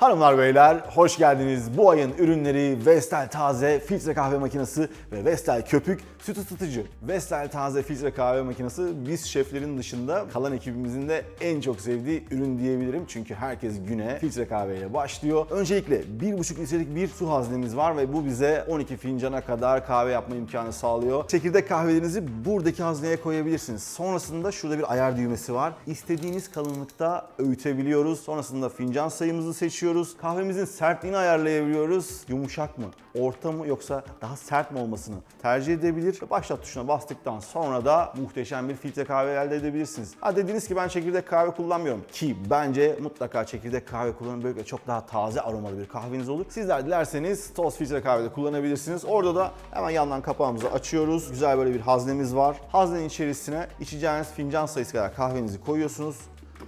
Hanımlar beyler hoş geldiniz. Bu ayın ürünleri Vestel Taze filtre kahve makinesi ve Vestel Köpük süt ısıtıcı. Vestel Taze filtre kahve makinesi biz şeflerin dışında kalan ekibimizin de en çok sevdiği ürün diyebilirim. Çünkü herkes güne filtre kahveyle başlıyor. Öncelikle 1,5 litrelik bir su haznemiz var ve bu bize 12 fincana kadar kahve yapma imkanı sağlıyor. Çekirdek kahvelerinizi buradaki hazneye koyabilirsiniz. Sonrasında şurada bir ayar düğmesi var. İstediğiniz kalınlıkta öğütebiliyoruz. Sonrasında fincan sayımızı seçiyoruz. Kahvemizin sertliğini ayarlayabiliyoruz. Yumuşak mı, orta mı yoksa daha sert mi olmasını tercih edebilir. Başlat tuşuna bastıktan sonra da muhteşem bir filtre kahve elde edebilirsiniz. Ha dediniz ki ben çekirdek kahve kullanmıyorum ki bence mutlaka çekirdek kahve kullanın. Böylelikle çok daha taze aromalı bir kahveniz olur. Sizler dilerseniz toz filtre kahvede kullanabilirsiniz. Orada da hemen yandan kapağımızı açıyoruz. Güzel böyle bir haznemiz var. Haznenin içerisine içeceğiniz fincan sayısı kadar kahvenizi koyuyorsunuz.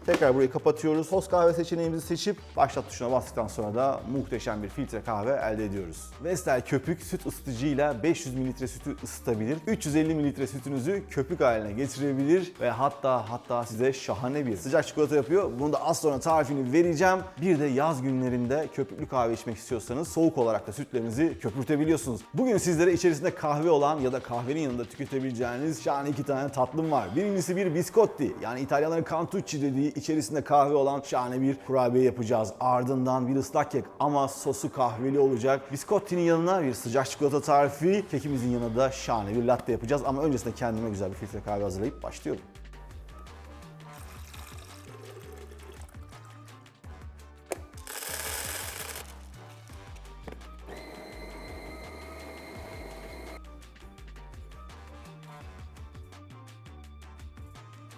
Tekrar burayı kapatıyoruz. Toz kahve seçeneğimizi seçip başlat tuşuna bastıktan sonra da muhteşem bir filtre kahve elde ediyoruz. Vestel Köpük süt ısıtıcıyla 500 ml sütü ısıtabilir. 350 ml sütünüzü köpük haline getirebilir ve hatta size şahane bir sıcak çikolata yapıyor. Bunu da az sonra tarifini vereceğim. Bir de yaz günlerinde köpüklü kahve içmek istiyorsanız soğuk olarak da sütlerinizi köpürtebiliyorsunuz. Bugün sizlere içerisinde kahve olan ya da kahvenin yanında tüketebileceğiniz şahane 2 tane tatlım var. Birincisi bir biscotti, yani İtalyanların cantucci dediği içerisinde kahve olan şahane bir kurabiye yapacağız. Ardından bir ıslak kek ama sosu kahveli olacak. Biscottinin yanına bir sıcak çikolata tarifi, kekimizin yanına da şahane bir latte yapacağız. Ama öncesinde kendime güzel bir filtre kahve hazırlayıp başlıyorum.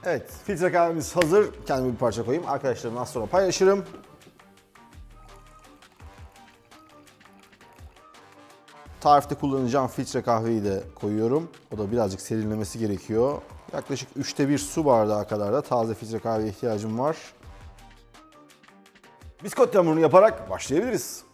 Evet, filtre kahvemiz hazır. Kendime bir parça koyayım. Arkadaşlarımla az sonra paylaşırım. Tarifte kullanacağım filtre kahveyi de koyuyorum. O da birazcık serinlemesi gerekiyor. Yaklaşık 1/3 su bardağı kadar da taze filtre kahveye ihtiyacım var. Biscotti hamurunu yaparak başlayabiliriz.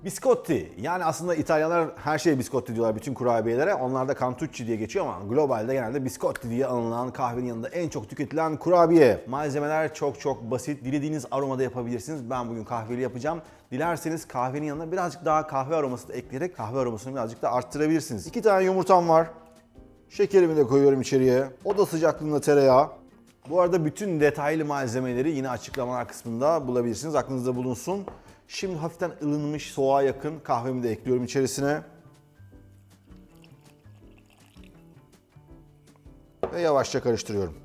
Biscotti, yani aslında İtalyanlar her şeye biscotti diyorlar bütün kurabiyelere. Onlar da cantucci diye geçiyor ama globalde genelde biscotti diye anılan kahvenin yanında en çok tüketilen kurabiye. Malzemeler çok basit. Dilediğiniz aromada yapabilirsiniz. Ben bugün kahveli yapacağım. Dilerseniz kahvenin yanına birazcık daha kahve aroması da ekleyerek kahve aromasını birazcık da arttırabilirsiniz. 2 tane yumurtam var. Şekerimi de koyuyorum içeriye. Oda sıcaklığında tereyağı. Bu arada bütün detaylı malzemeleri yine açıklamalar kısmında bulabilirsiniz. Aklınızda bulunsun. Şimdi hafiften ılınmış, soğuğa yakın kahvemi de ekliyorum içerisine. Ve yavaşça karıştırıyorum.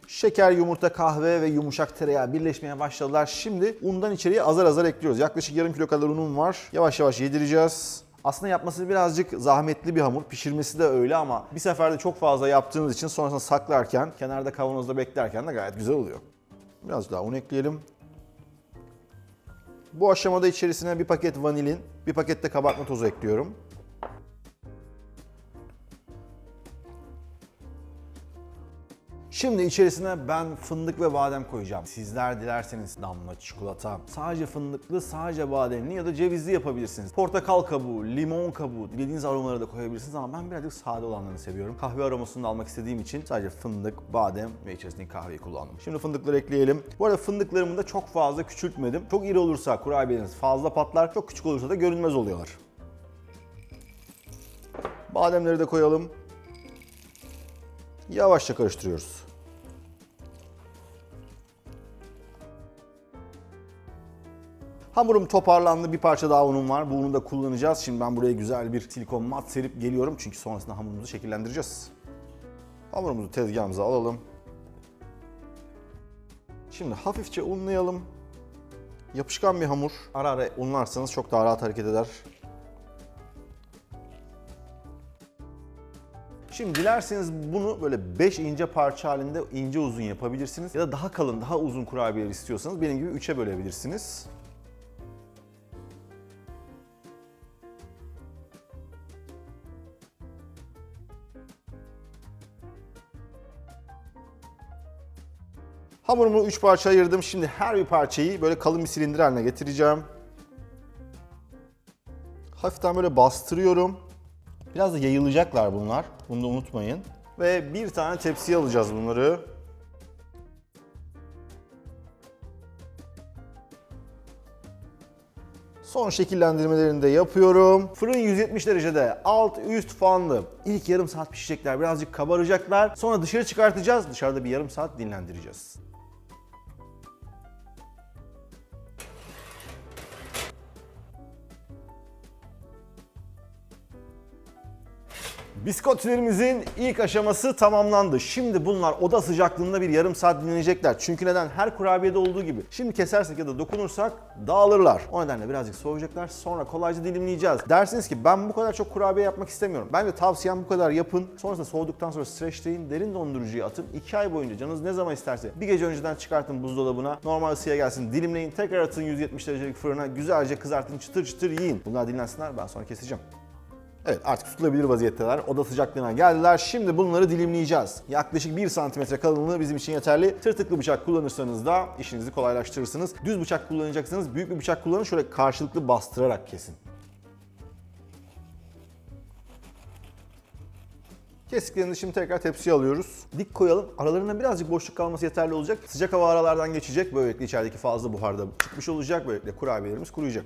Şeker, yumurta, kahve ve yumuşak tereyağı birleşmeye başladılar. Şimdi undan içeriye azar azar ekliyoruz. Yaklaşık yarım kilo kadar unum var. Yavaş yavaş yedireceğiz. Aslında yapması birazcık zahmetli bir hamur. Pişirmesi de öyle ama bir seferde çok fazla yaptığınız için sonrasında saklarken, kenarda kavanozda beklerken de gayet güzel oluyor. Biraz daha un ekleyelim. Bu aşamada içerisine bir paket vanilin, bir paket de kabartma tozu ekliyorum. Şimdi içerisine ben fındık ve badem koyacağım. Sizler dilerseniz damla çikolata, sadece fındıklı, sadece bademli ya da cevizli yapabilirsiniz. Portakal kabuğu, limon kabuğu, dilediğiniz aromaları da koyabilirsiniz ama ben birazcık sade olanlarını seviyorum. Kahve aromasını da almak istediğim için sadece fındık, badem ve içerisindeki kahveyi kullandım. Şimdi fındıkları ekleyelim. Bu arada fındıklarımı da çok fazla küçültmedim. Çok iri olursa kurabiyeniz fazla patlar, çok küçük olursa da görünmez oluyorlar. Bademleri de koyalım. Yavaşça karıştırıyoruz. Hamurum toparlandı. Bir parça daha unum var. Bu unu da kullanacağız. Şimdi ben buraya güzel bir silikon mat serip geliyorum. Çünkü sonrasında hamurumuzu şekillendireceğiz. Hamurumuzu tezgahımıza alalım. Şimdi hafifçe unlayalım. Yapışkan bir hamur. Ara ara unlarsanız çok daha rahat hareket eder. Şimdi dilerseniz bunu böyle 5 ince parça halinde ince uzun yapabilirsiniz. Ya da daha kalın, daha uzun kurabiyeler istiyorsanız benim gibi 3'e bölebilirsiniz. Hamurumu 3 parça ayırdım. Şimdi her bir parçayı böyle kalın bir silindir haline getireceğim. Hafiften böyle bastırıyorum. Biraz da yayılacaklar bunlar. Bunu da unutmayın. Ve bir tane tepsiye alacağız bunları. Son şekillendirmelerini de yapıyorum. Fırın 170 derecede, alt üst fanlı. İlk yarım saat pişecekler, birazcık kabaracaklar. Sonra dışarı çıkartacağız, dışarıda bir yarım saat dinlendireceğiz. Biskotlerimizin ilk aşaması tamamlandı. Şimdi bunlar oda sıcaklığında bir yarım saat dinlenecekler. Çünkü neden? Her kurabiyede olduğu gibi. Şimdi kesersek ya da dokunursak dağılırlar. O nedenle birazcık soğuyacaklar. Sonra kolayca dilimleyeceğiz. Dersiniz ki ben bu kadar çok kurabiye yapmak istemiyorum. Ben de tavsiyem bu kadar yapın. Sonrasında soğuduktan sonra streçleyin. Derin dondurucuya atın. 2 ay boyunca canınız ne zaman isterse bir gece önceden çıkartın buzdolabına. Normal ısıya gelsin. Dilimleyin. Tekrar atın 170 derecelik fırına. Güzelce kızartın. Çıtır çıtır yiyin. Bunlar dinlensinler. Ben sonra keseceğim. Evet, artık tutulabilir vaziyetteler. Oda sıcaklığına geldiler. Şimdi bunları dilimleyeceğiz. Yaklaşık 1 santimetre kalınlığı bizim için yeterli. Tırtıklı bıçak kullanırsanız da işinizi kolaylaştırırsınız. Düz bıçak kullanacaksanız büyük bir bıçak kullanın. Şöyle karşılıklı bastırarak kesin. Kestiklerini şimdi tekrar tepsiye alıyoruz. Dik koyalım. Aralarında birazcık boşluk kalması yeterli olacak. Sıcak hava aralardan geçecek. Böylelikle içerideki fazla buhar da çıkmış olacak. Böylelikle kurabiyelerimiz kuruyacak.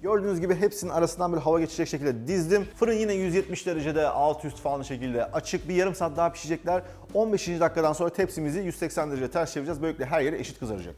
Gördüğünüz gibi hepsinin arasından bir hava geçecek şekilde dizdim. Fırın yine 170 derecede alt üst falan şekilde açık. Bir yarım saat daha pişecekler. 15. dakikadan sonra tepsimizi 180 derece ters çevireceğiz. Böylelikle her yeri eşit kızaracak.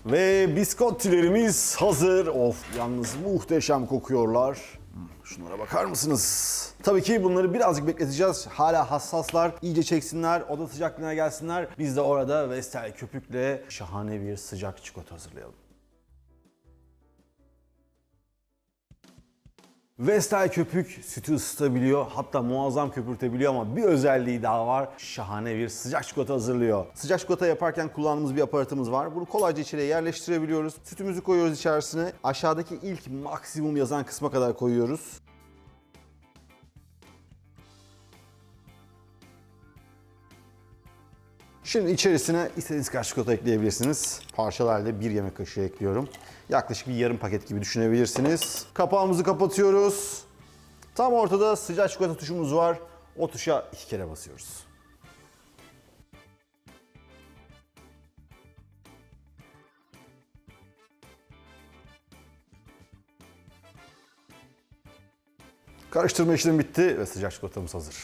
Ve biskottilerimiz hazır. Of, yalnız muhteşem kokuyorlar. Şunlara bakar mısınız? Tabii ki bunları birazcık bekleteceğiz. Hala hassaslar, iyice çeksinler, oda sıcaklığına gelsinler. Biz de orada Vestel köpükle şahane bir sıcak çikolata hazırlayalım. Vestel köpük sütü ısıtabiliyor, hatta muazzam köpürtebiliyor ama bir özelliği daha var. Şahane bir sıcak çikolata hazırlıyor. Sıcak çikolata yaparken kullandığımız bir aparatımız var. Bunu kolayca içeriye yerleştirebiliyoruz. Sütümüzü koyuyoruz içerisine. Aşağıdaki ilk maksimum yazan kısma kadar koyuyoruz. Şimdi içerisine istediğiniz kadar çikolata ekleyebilirsiniz. Parçalarla 1 yemek kaşığı ekliyorum. Yaklaşık bir yarım paket gibi düşünebilirsiniz. Kapağımızı kapatıyoruz. Tam ortada sıcak çikolata tuşumuz var. O tuşa 2 kere basıyoruz. Karıştırma işlemi bitti ve sıcak çikolatamız hazır.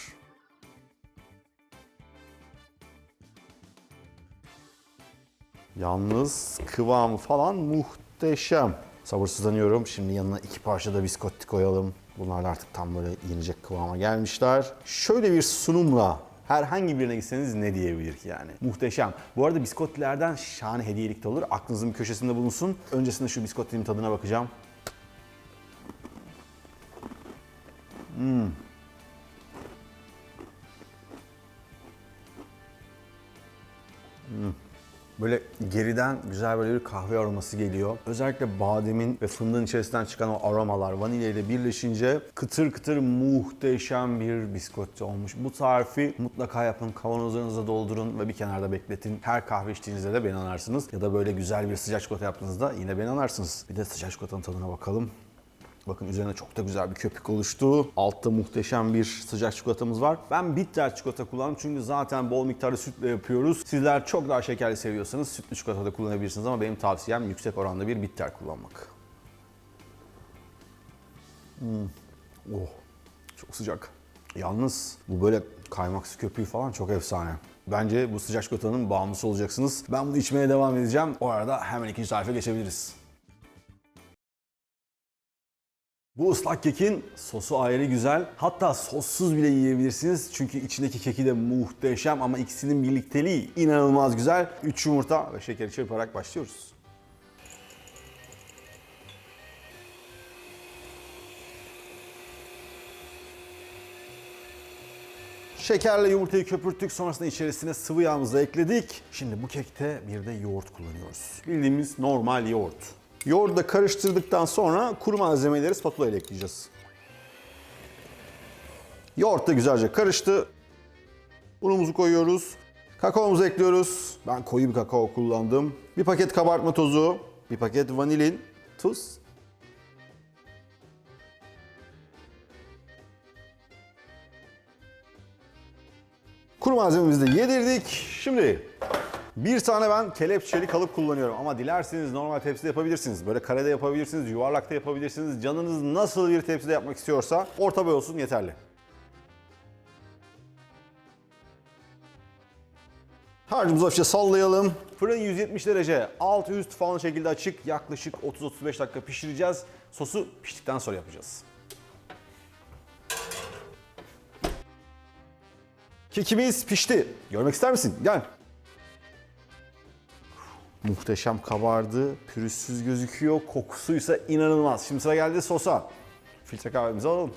Yalnız kıvamı falan muhteşem. Sabırsızlanıyorum. Şimdi yanına 2 parça da biskotti koyalım. Bunlar da artık tam böyle yenecek kıvama gelmişler. Şöyle bir sunumla herhangi birine gitseniz ne diyebilir ki yani? Muhteşem. Bu arada biskottilerden şahane hediyelik de olur. Aklınızın bir köşesinde bulunsun. Öncesinde şu biskottinin tadına bakacağım. Böyle geriden güzel böyle bir kahve aroması geliyor. Özellikle bademin ve fındığın içerisinden çıkan o aromalar vanilya ile birleşince kıtır kıtır muhteşem bir biskotti olmuş. Bu tarifi mutlaka yapın, kavanozlarınıza doldurun ve bir kenarda bekletin. Her kahve içtiğinizde de beni anarsınız. Ya da böyle güzel bir sıcak çikolata yaptığınızda yine beni anarsınız. Bir de sıcak çikolatanın tadına bakalım. Bakın üzerine çok da güzel bir köpük oluştu. Altta muhteşem bir sıcak çikolatamız var. Ben bitter çikolata kullandım çünkü zaten bol miktarda sütle yapıyoruz. Sizler çok daha şekerli seviyorsanız sütlü çikolata da kullanabilirsiniz ama benim tavsiyem yüksek oranda bir bitter kullanmak. Oh, çok sıcak. Yalnız bu böyle kaymaksı köpüğü falan çok efsane. Bence bu sıcak çikolatanın bağımlısı olacaksınız. Ben bunu içmeye devam edeceğim. O arada hemen ikinci tarife geçebiliriz. Bu ıslak kekin sosu ayrı güzel. Hatta sossuz bile yiyebilirsiniz. Çünkü içindeki keki de muhteşem ama ikisinin birlikteliği inanılmaz güzel. 3 yumurta ve şekeri çırparak başlıyoruz. Şekerle yumurtayı köpürttük. Sonrasında içerisine sıvı yağımızı ekledik. Şimdi bu kekte bir de yoğurt kullanıyoruz. Bildiğimiz normal yoğurt. Yoğurdu da karıştırdıktan sonra kuru malzemeleri spatula ile ekleyeceğiz. Yoğurt da güzelce karıştı. Unumuzu koyuyoruz. Kakaomuzu ekliyoruz. Ben koyu bir kakao kullandım. Bir paket kabartma tozu, bir paket vanilin, tuz. Kuru malzememizi de yedirdik. Şimdi bir tane ben kelepçeli kalıp kullanıyorum ama dilerseniz normal tepside yapabilirsiniz. Böyle karede yapabilirsiniz, yuvarlakta yapabilirsiniz. Canınız nasıl bir tepside yapmak istiyorsa orta boy olsun yeterli. Harcımızı hafifçe sallayalım. Fırın 170 derece, alt üst falan şekilde açık. Yaklaşık 30-35 dakika pişireceğiz. Sosu piştikten sonra yapacağız. Kekimiz pişti. Görmek ister misin? Gel. Muhteşem kabardı. Pürüzsüz gözüküyor. Kokusuysa inanılmaz. Şimdi sıra geldi sosa. Filtre kahvemizi alalım.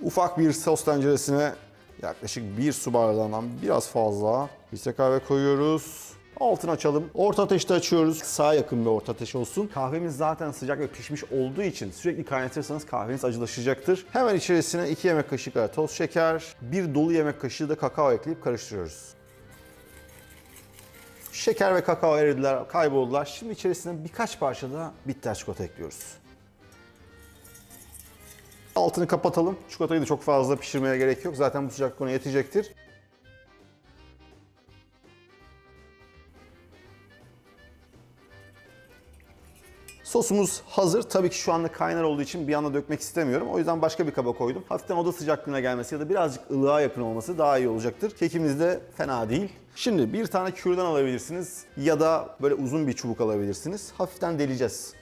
Ufak bir sos tenceresine yaklaşık 1 su bardağından biraz fazla filtre kahve koyuyoruz. Altını açalım. Orta ateşte açıyoruz. Sağa yakın bir orta ateş olsun. Kahvemiz zaten sıcak ve pişmiş olduğu için sürekli kaynatırsanız kahveniz acılaşacaktır. Hemen içerisine 2 yemek kaşığı kadar toz şeker, 1 dolu yemek kaşığı da kakao ekleyip karıştırıyoruz. Şeker ve kakao eridiler, kayboldular. Şimdi içerisine birkaç parça da bitter çikolata ekliyoruz. Altını kapatalım. Çikolatayı da çok fazla pişirmeye gerek yok. Zaten bu sıcaklık ona yetecektir. Sosumuz hazır. Tabii ki şu anda kaynar olduğu için bir anda dökmek istemiyorum. O yüzden başka bir kaba koydum. Hafiften oda sıcaklığına gelmesi ya da birazcık ılığa yakın olması daha iyi olacaktır. Kekimiz de fena değil. Şimdi bir tane kürdan alabilirsiniz ya da böyle uzun bir çubuk alabilirsiniz. Hafiften deleceğiz.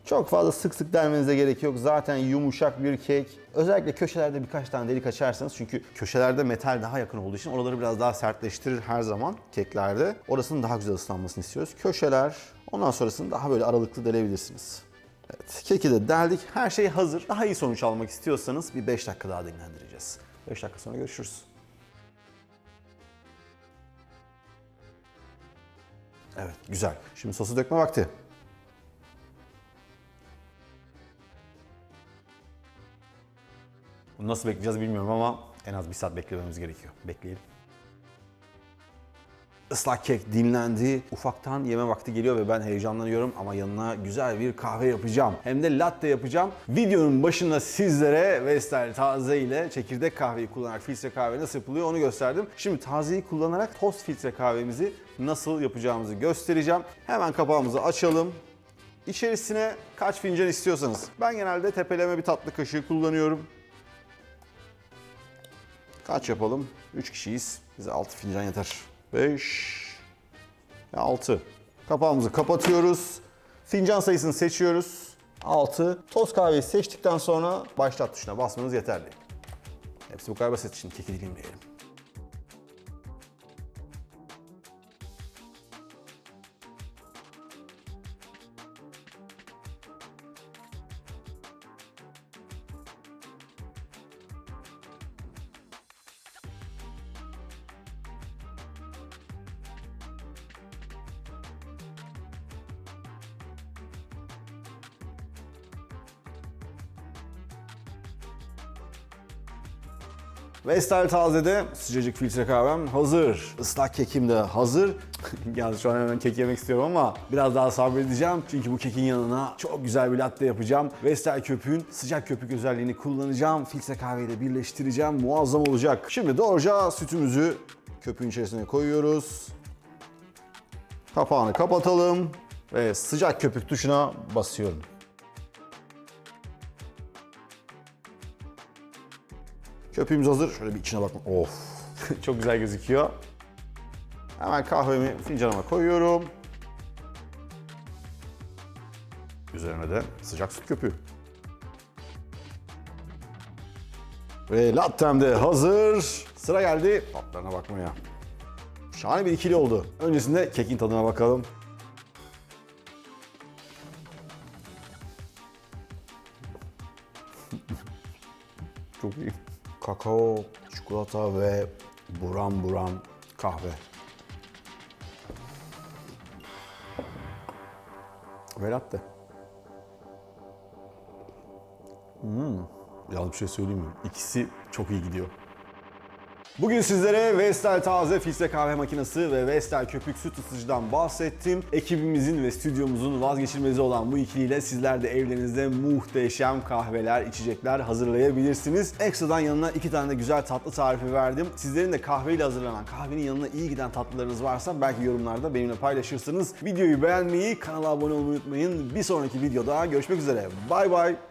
Çok fazla sık sık delmenize gerek yok. Zaten yumuşak bir kek. Özellikle köşelerde birkaç tane delik açarsanız, çünkü köşelerde metal daha yakın olduğu için oraları biraz daha sertleştirir her zaman keklerde. Orasının daha güzel ıslanmasını istiyoruz. Köşeler, ondan sonrasını daha böyle aralıklı delebilirsiniz. Evet, keki de deldik. Her şey hazır. Daha iyi sonuç almak istiyorsanız bir 5 dakika daha dinlendireceğiz. 5 dakika sonra görüşürüz. Evet, güzel. Şimdi sosu dökme vakti. Bunu nasıl bekleyeceğiz bilmiyorum ama en az 1 saat beklememiz gerekiyor. Bekleyelim. Islak kek dinlendi. Ufaktan yeme vakti geliyor ve ben heyecanlanıyorum ama yanına güzel bir kahve yapacağım. Hem de latte yapacağım. Videonun başında sizlere Vestel Taze ile çekirdek kahveyi kullanarak filtre kahve nasıl yapılıyor onu gösterdim. Şimdi tazeyi kullanarak toz filtre kahvemizi nasıl yapacağımızı göstereceğim. Hemen kapağımızı açalım. İçerisine kaç fincan istiyorsanız. Ben genelde tepeleme bir tatlı kaşığı kullanıyorum. Kaç yapalım? 3 kişiyiz. Bize 6 fincan yeter. 5 ve 6. Kapağımızı kapatıyoruz. Fincan sayısını seçiyoruz. 6. Toz kahveyi seçtikten sonra başlat tuşuna basmanız yeterli. Hepsi bu kadar basit. Şimdi keki dilimleyelim. Vestel Taze'de sıcacık filtre kahvem hazır. Islak kekim de hazır. Yalnız şu an hemen kek yemek istiyorum ama biraz daha sabredeceğim. Çünkü bu kekin yanına çok güzel bir latte yapacağım. Vestel köpüğün sıcak köpük özelliğini kullanacağım. Filtre kahveyle birleştireceğim. Muazzam olacak. Şimdi doğruca sütümüzü köpüğün içerisine koyuyoruz. Kapağını kapatalım ve sıcak köpük tuşuna basıyorum. Köpüğümüz hazır. Şöyle bir içine bakma. Of. Çok güzel gözüküyor. Hemen kahvemi fincanıma koyuyorum. Üzerine de sıcak süt köpüğü. Ve lattem de hazır. Sıra geldi tatlarına bakmaya. Şahane bir ikili oldu. Öncesinde kekin tadına bakalım. Çok iyi. Kakao, çikolata ve buram buram kahve. Ve latte. Yalnız bir şey söyleyeyim mi? İkisi çok iyi gidiyor. Bugün sizlere Vestel taze filtre kahve makinesi ve Vestel köpük süt ısıtıcıdan bahsettim. Ekibimizin ve stüdyomuzun vazgeçilmezi olan bu ikiliyle sizler de evlerinizde muhteşem kahveler, içecekler hazırlayabilirsiniz. Ekstradan yanına 2 tane de güzel tatlı tarifi verdim. Sizlerin de kahveyle hazırlanan, kahvenin yanına iyi giden tatlılarınız varsa belki yorumlarda benimle paylaşırsınız. Videoyu beğenmeyi, kanala abone olmayı unutmayın. Bir sonraki videoda görüşmek üzere. Bay bay.